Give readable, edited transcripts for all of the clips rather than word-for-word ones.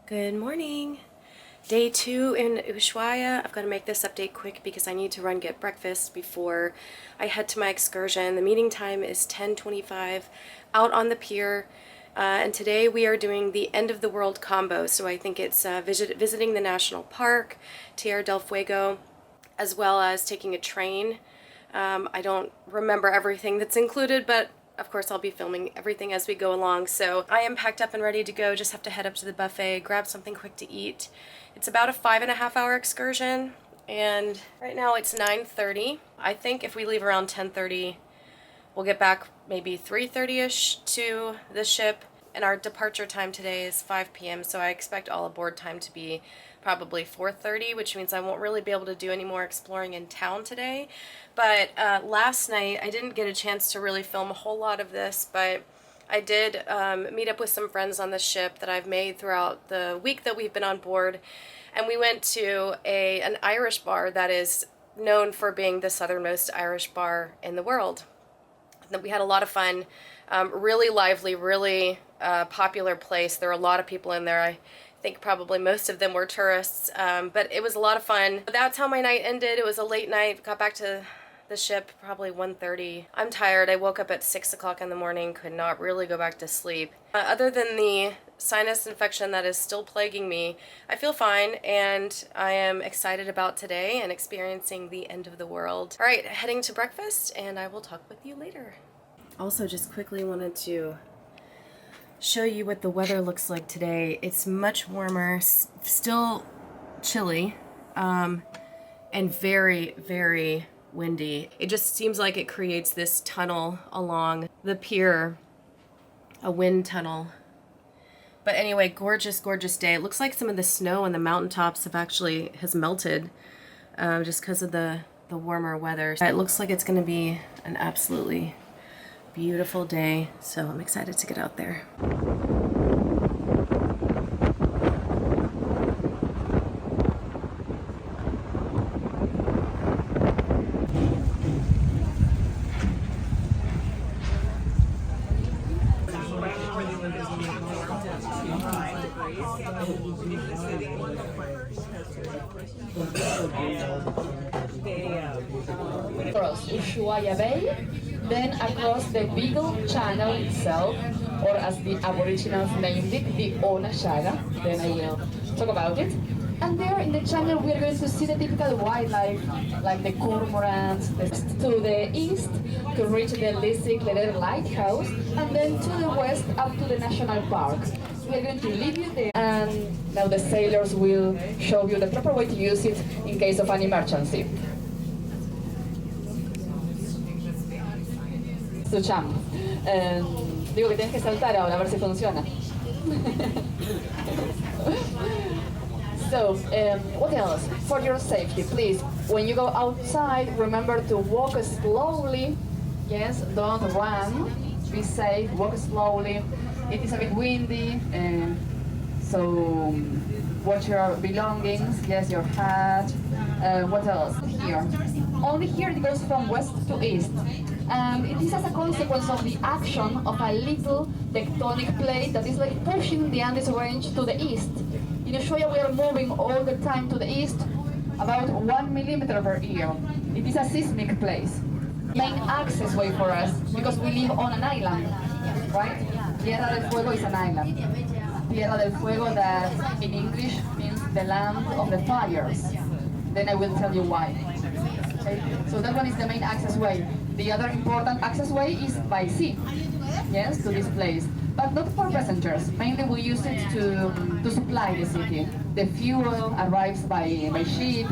Good morning. Day 2 in Ushuaia. I've got to make this update quick because I need to run get breakfast before I head to my excursion. The meeting time is 10:25 out on the pier. And today we are doing the end of the world combo. So I think it's visiting the national park, Tierra del Fuego, as well as taking a train. I don't remember everything that's included, but of course I'll be filming everything as we go along. So I am packed up and ready to go. Just have to head up to the buffet, grab something quick to eat. It's about a 5.5-hour excursion, and right now it's 9:30. I think if we leave around 10:30, we'll get back maybe 3:30ish to the ship, and our departure time today is 5 p.m. so I expect all aboard time to be probably 4:30, which means I won't really be able to do any more exploring in town today. But last night I didn't get a chance to really film a whole lot of this, but I did meet up with some friends on the ship that I've made throughout the week that we've been on board, and we went to an Irish bar that is known for being the southernmost Irish bar in the world. We had a lot of fun, really lively, really popular place. There were a lot of people in there. I think probably most of them were tourists, but it was a lot of fun. That's how my night ended. It was a late night. Got back to the ship probably 1:30. I'm tired. I woke up at 6 o'clock in the morning, could not really go back to sleep. Other than the sinus infection that is still plaguing me, I feel fine, and I am excited about today and experiencing the end of the world. All right, heading to breakfast, and I will talk with you later. Also, just quickly wanted to show you what the weather looks like today. It's much warmer, still chilly, and very, very windy. It just seems like it creates this tunnel along the pier, a wind tunnel. But anyway, gorgeous, gorgeous day. It looks like some of the snow on the mountaintops has melted just because of the warmer weather. It looks like it's going to be an absolutely beautiful day, so I'm excited to get out there. Across Ushuaia Bay, then across the Beagle Channel itself, or as the Aboriginals named it, the Onashaga. Then I will talk about it. And there in the channel we are going to see the typical wildlife, like the Cormorants, to the east to reach the Lisik lighthouse, and then to the west up to the national park. We are going to leave you there, and now the sailors will show you the proper way to use it in case of an emergency. Escuchamos. Digo que tienes que saltar ahora a ver si funciona. So, what else? For your safety, please, when you go outside, remember to walk slowly. Yes, don't run. Be safe, walk slowly. It is a bit windy, so watch your belongings. Yes, your hat. What else? Here. Only here it goes from west to east. And it is as a consequence of the action of a little tectonic plate that is like pushing the Andes range to the east. In Ushuaia we are moving all the time to the east, about 1 millimeter per year. It is a seismic place. Main access way for us, because we live on an island, right? Tierra del Fuego is an island. Tierra del Fuego, that in English means the land of the fires. Then I will tell you why. Okay? So that one is the main access way. The other important access way is by sea, yes, to this place. But not for passengers. Mainly we use it to supply the city. The fuel arrives by ship.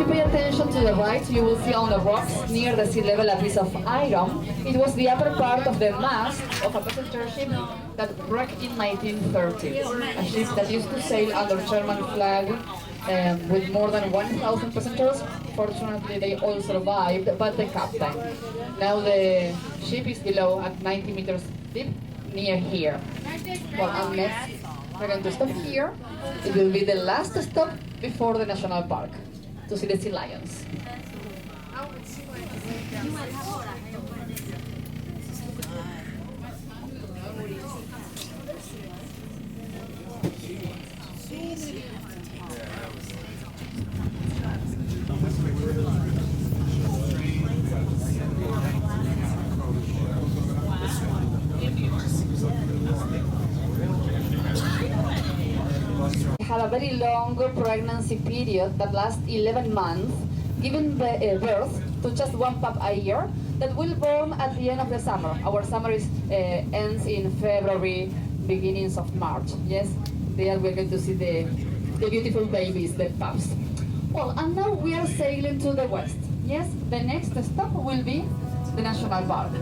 you pay attention to the right, you will see on the rocks near the sea level a piece of iron. It was the upper part of the mast of a passenger ship that wrecked in 1930. A ship that used to sail under German flag with more than 1,000 passengers. Fortunately, they all survived, but the captain. Now the ship is below at 90 meters deep, near here. Well, and next, we're going to stop here. It will be the last stop before the national park to see the sea lions. Had a very long pregnancy period that lasts 11 months, giving birth to just one pup a year that will born at the end of the summer. Our summer ends in February, beginnings of March. Yes, there we're going to see the beautiful babies, the pups. Well, and now we are sailing to the west. Yes, the next stop will be the national park.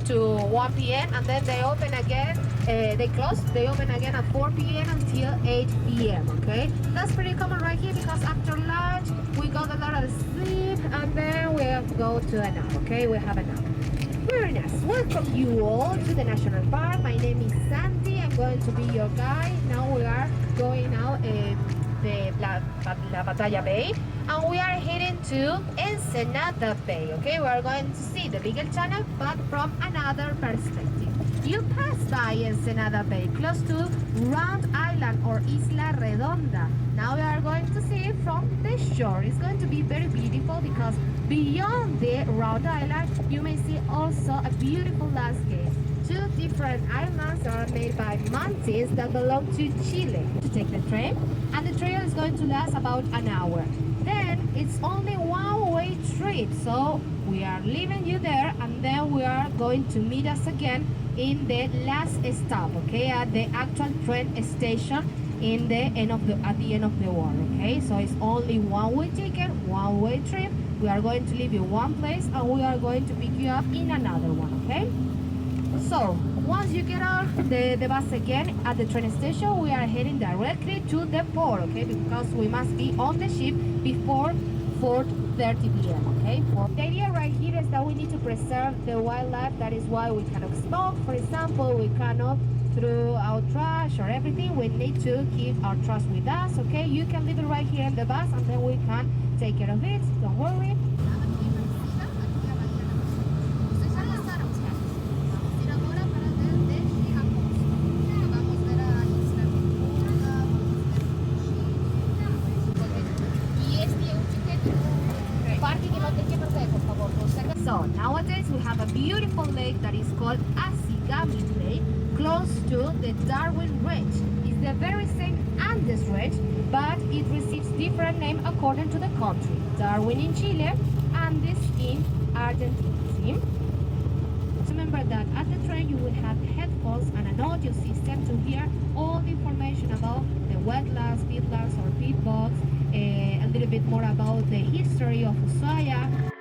To 1 p.m. and then they open again, they open again at 4 p.m. until 8 p.m. Okay, that's pretty common right here because after lunch we got a lot of sleep and then we have to go to a nap. Okay, we have a nap. Very nice. Welcome you all to the national park. My name is Santi. I'm going to be your guide. Now we are going out the La Batalla Bay and we are heading to Ensenada Bay. Okay, we are going to see the Beagle Channel but from another perspective. You pass by Ensenada Bay close to Round Island or Isla Redonda. Now we are going to see it from the shore. It's going to be very beautiful because beyond the Round Island you may see also a beautiful landscape. Two different islands are made by mountains that belong to Chile. To take the train, and the trail is going to last about an hour. Then it's only one-way trip, so we are leaving you there and then we are going to meet us again in the last stop, okay, at the actual train station at the end of the war. Okay, so it's only one-way ticket, one-way trip. We are going to leave you one place and we are going to pick you up in another one. Okay, so once you get off the bus again at the train station, we are heading directly to the port, okay, because we must be on the ship before 4:30 p.m. Okay, the idea right here is that we need to preserve the wildlife. That is why we cannot smoke, for example. We cannot throw out trash or everything. We need to keep our trash with us. Okay, you can leave it right here in the bus and then we can take care of it. Don't worry. So nowadays we have a beautiful lake that is called Asigami Lake, close to the Darwin Ridge. It's the very same Andes Ridge, but it receives different name according to the country. Darwin in Chile, Andes in Argentina. See? Remember that at the train you will have headphones and an audio system to hear all the information about the wetlands, peatlands or peat bogs, a little bit more about the history of Ushuaia.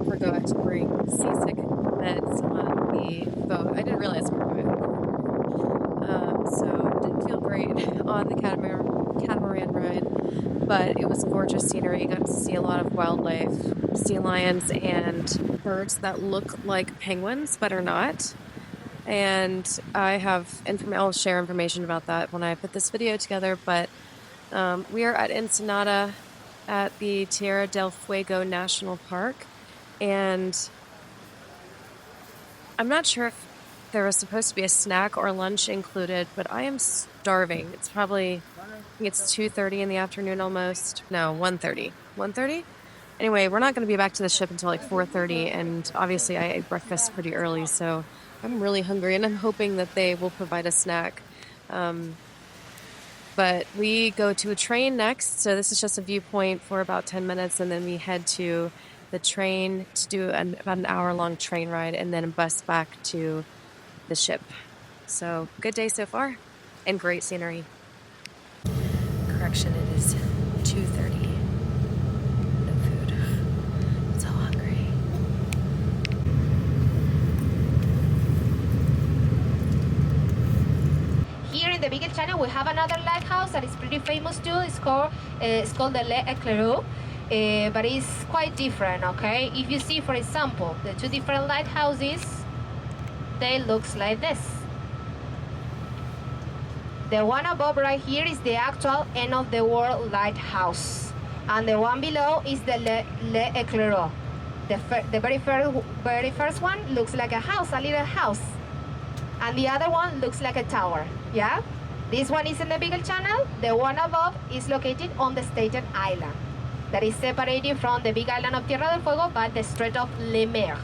Forgot to bring seasick meds on the boat. I didn't realize we were going. So didn't feel great on the catamaran ride, but it was gorgeous scenery. Got to see a lot of wildlife, sea lions and birds that look like penguins but are not. And I'll share information about that when I put this video together. But we are at Ensenada at the Tierra del Fuego National Park. And I'm not sure if there was supposed to be a snack or lunch included, but I am starving. It's probably, I think it's 2:30 in the afternoon almost. No, 1:30. 1:30? Anyway, we're not going to be back to the ship until like 4:30, and obviously I ate breakfast pretty early, so I'm really hungry, and I'm hoping that they will provide a snack. But we go to a train next, so this is just a viewpoint for about 10 minutes, and then we head to the train to do about an hour-long train ride, and then a bus back to the ship. So good day so far, and great scenery. Correction, it is 2:30. No food. I'm so hungry. Here in the Beagle Channel we have another lighthouse that is pretty famous too. It's called the L'Eclaireur. But it's quite different, okay? If you see, for example, the two different lighthouses, they looks like this. The one above right here is the actual end of the world lighthouse, and the one below is the L'Eclaireur. The very first one looks like a house, a little house, and the other one looks like a tower. Yeah, this one is in the Beagle Channel. The one above is located on the Staten Island, that is separated from the big island of Tierra del Fuego by the Strait of Le Mer.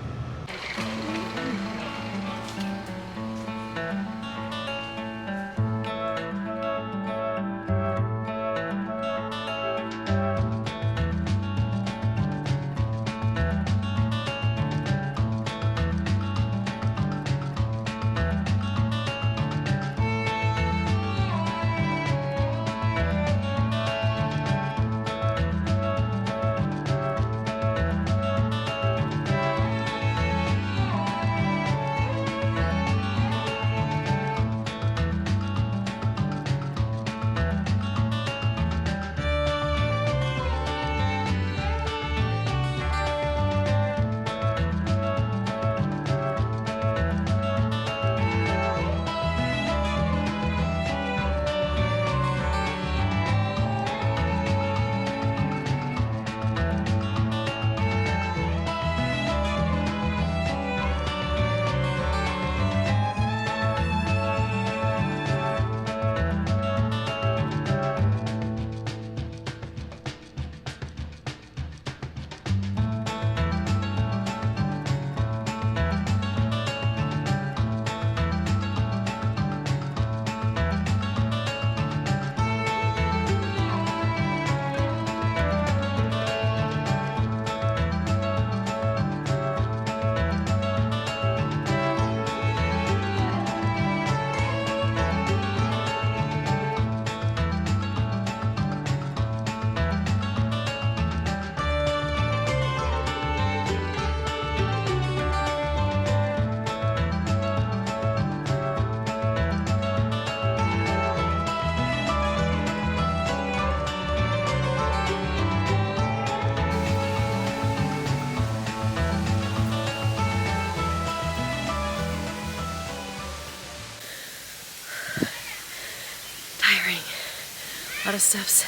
A lot of steps.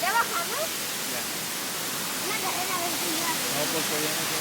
¿Ya bajamos? Ya. Una carrera vencida. No, pues todavía no sé.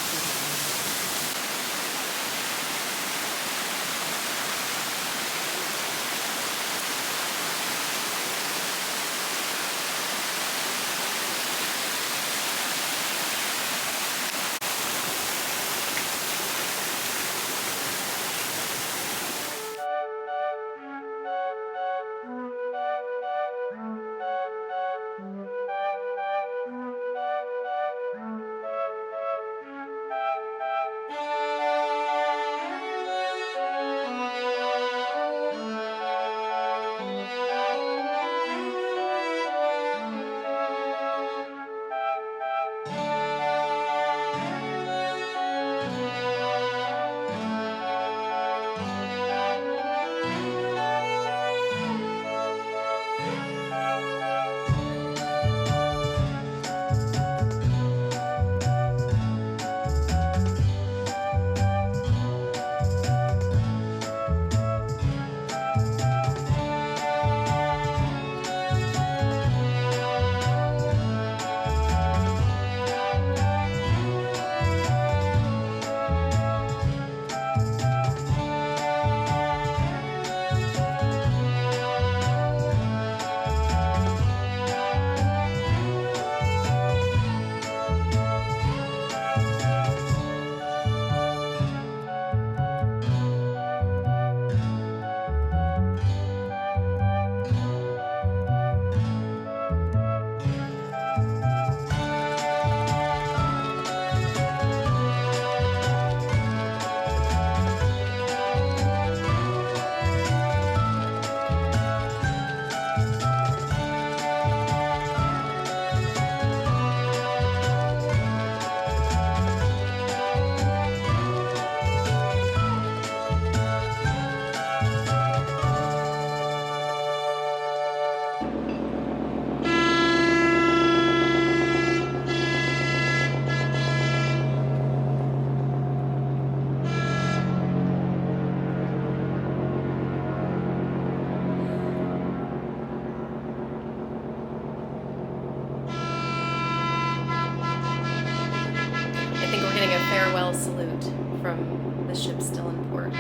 I think we're getting a farewell salute from the ship still in port.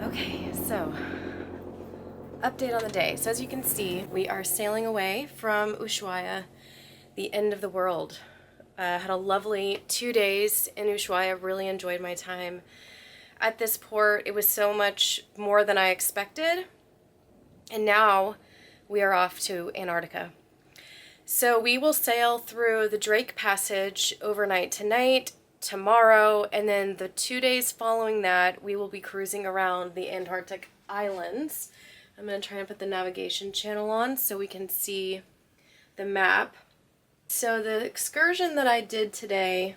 Okay, so update on the day. So as you can see, we are sailing away from Ushuaia, the end of the world. Had a lovely 2 days in Ushuaia, really enjoyed my time at this port. It was so much more than I expected. And now we are off to Antarctica. So we will sail through the Drake Passage overnight tonight, tomorrow, and then the 2 days following that, we will be cruising around the Antarctic islands. I'm going to try and put the navigation channel on so we can see the map. So the excursion that I did today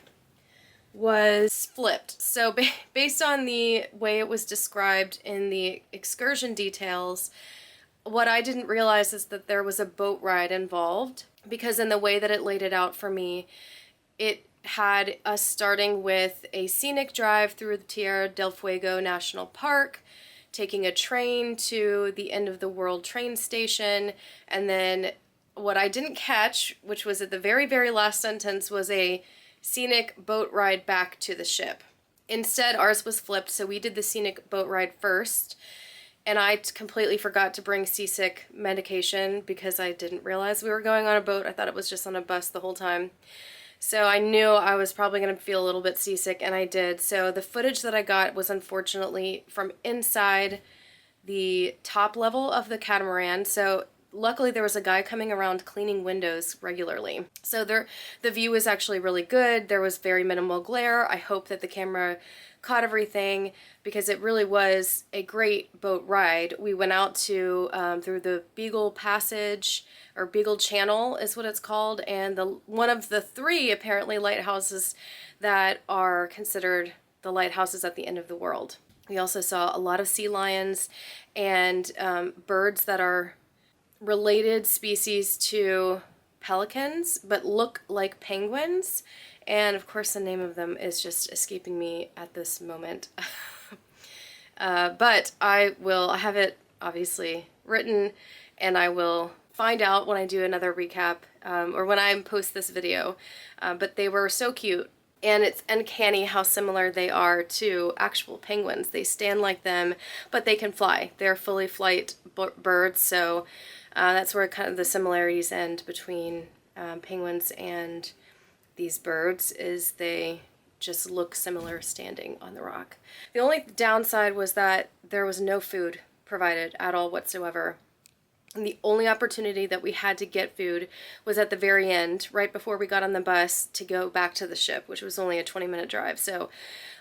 was flipped. So based on the way it was described in the excursion details, what I didn't realize is that there was a boat ride involved, because in the way that it laid it out for me, it had us starting with a scenic drive through the Tierra del Fuego National Park, taking a train to the end of the world train station, and then what I didn't catch, which was at the very, very last sentence, was a scenic boat ride back to the ship. Instead, ours was flipped, so we did the scenic boat ride first, and I completely forgot to bring seasick medication because I didn't realize we were going on a boat. I thought it was just on a bus the whole time. So I knew I was probably going to feel a little bit seasick, and I did. So the footage that I got was unfortunately from inside the top level of the catamaran. So luckily there was a guy coming around cleaning windows regularly. So the view was actually really good. There was very minimal glare. I hope that the camera caught everything because it really was a great boat ride. We went out to through the Beagle Passage, or Beagle Channel is what it's called, and one of the 3 apparently lighthouses that are considered the lighthouses at the end of the world. We also saw a lot of sea lions and birds that are related species to pelicans, but look like penguins. And of course the name of them is just escaping me at this moment. But I have it obviously written, and I will find out when I do another recap, or when I post this video. But they were so cute. And it's uncanny how similar they are to actual penguins. They stand like them, but they can fly. They're fully flight birds, so that's where kind of the similarities end between penguins and these birds, is they just look similar standing on the rock. The only downside was that there was no food provided at all whatsoever. And the only opportunity that we had to get food was at the very end, right before we got on the bus to go back to the ship, which was only a 20-minute drive. So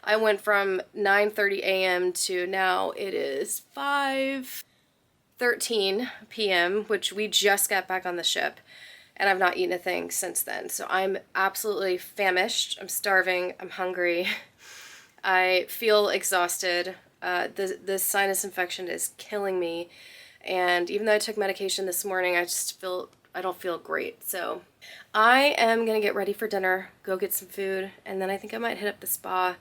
I went from 9:30 a.m. to now it is 5:13 p.m., which we just got back on the ship. And I've not eaten a thing since then. So I'm absolutely famished. I'm starving. I'm hungry. I feel exhausted. The sinus infection is killing me. And even though I took medication this morning, I don't feel great. So I am going to get ready for dinner, go get some food, and then I think I might hit up the spa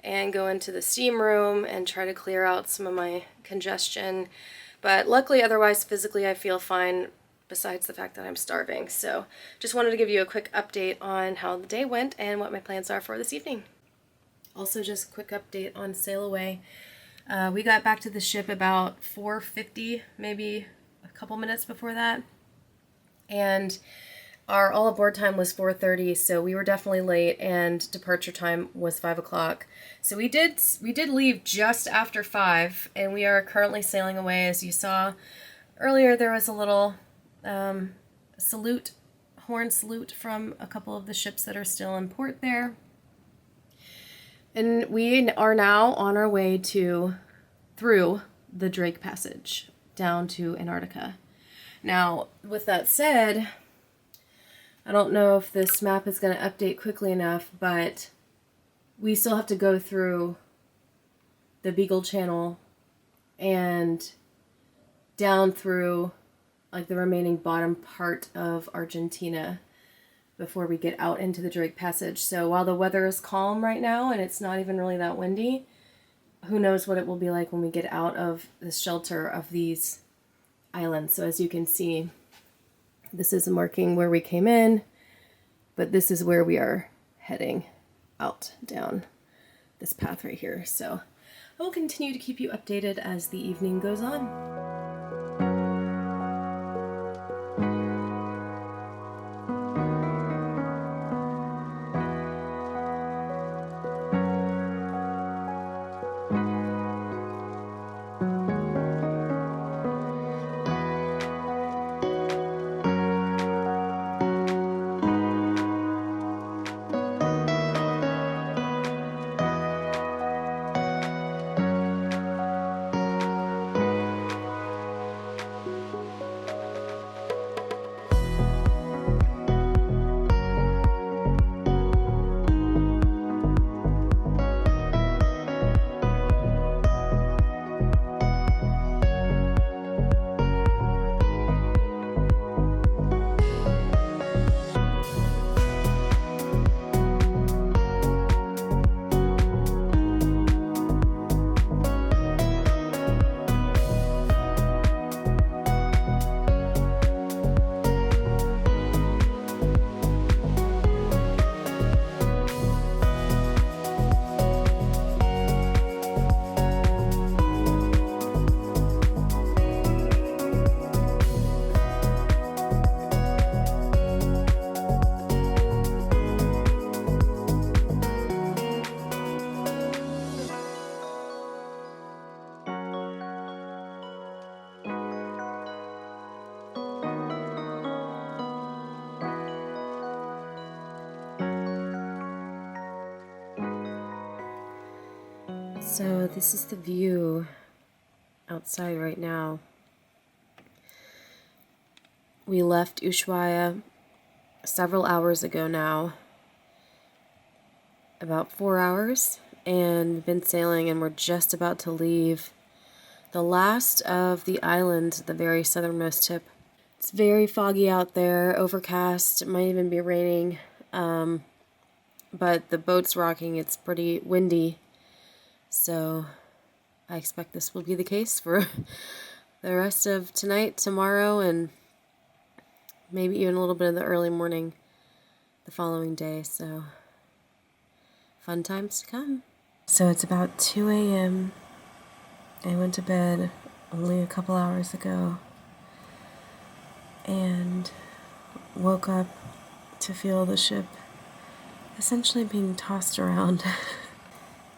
and go into the steam room and try to clear out some of my congestion. But luckily, otherwise, physically, I feel fine, besides the fact that I'm starving. So just wanted to give you a quick update on how the day went and what my plans are for this evening. Also, just a quick update on sail away. We got back to the ship about 4:50, maybe a couple minutes before that. And our all aboard time was 4:30, so we were definitely late, and departure time was 5 o'clock. So we did leave just after 5, and we are currently sailing away. As you saw earlier, there was a little horn salute from a couple of the ships that are still in port there. And we are now on our way through the Drake Passage down to Antarctica. Now, with that said, I don't know if this map is going to update quickly enough, but we still have to go through the Beagle Channel and down through like the remaining bottom part of Argentina before we get out into the Drake Passage. So while the weather is calm right now and it's not even really that windy, who knows what it will be like when we get out of the shelter of these islands. So as you can see, this is marking where we came in, but this is where we are heading out down this path right here. So I will continue to keep you updated as the evening goes on. So this is the view outside right now. We left Ushuaia several hours ago now, about 4 hours, and we've been sailing, and we're just about to leave the last of the island, the very southernmost tip. It's very foggy out there, overcast, it might even be raining, but the boat's rocking, it's pretty windy, so I expect this will be the case for the rest of tonight, tomorrow, and maybe even a little bit of the early morning the following day, so fun times to come. So it's about 2 a.m. I went to bed only a couple hours ago and woke up to feel the ship essentially being tossed around.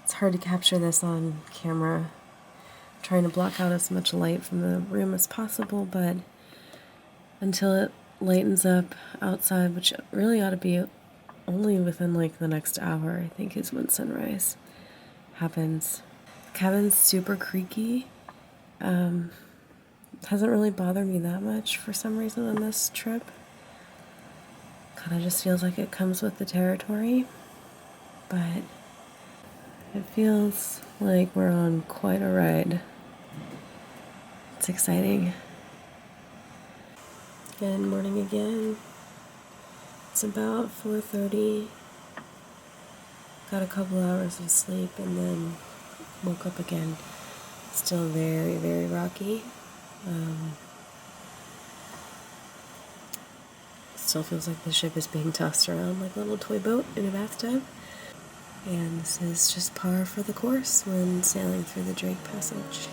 It's hard to capture this on camera. I'm trying to block out as much light from the room as possible, but until it lightens up outside, which really ought to be only within like the next hour, I think, is when sunrise happens. The cabin's super creaky. Hasn't really bothered me that much for some reason on this trip. Kind of just feels like it comes with the territory, but it feels like we're on quite a ride. It's exciting. Good morning again. It's about 4:30. Got a couple hours of sleep and then woke up again. Still very, very rocky. Still feels like the ship is being tossed around like a little toy boat in a bathtub. And this is just par for the course when sailing through the Drake Passage.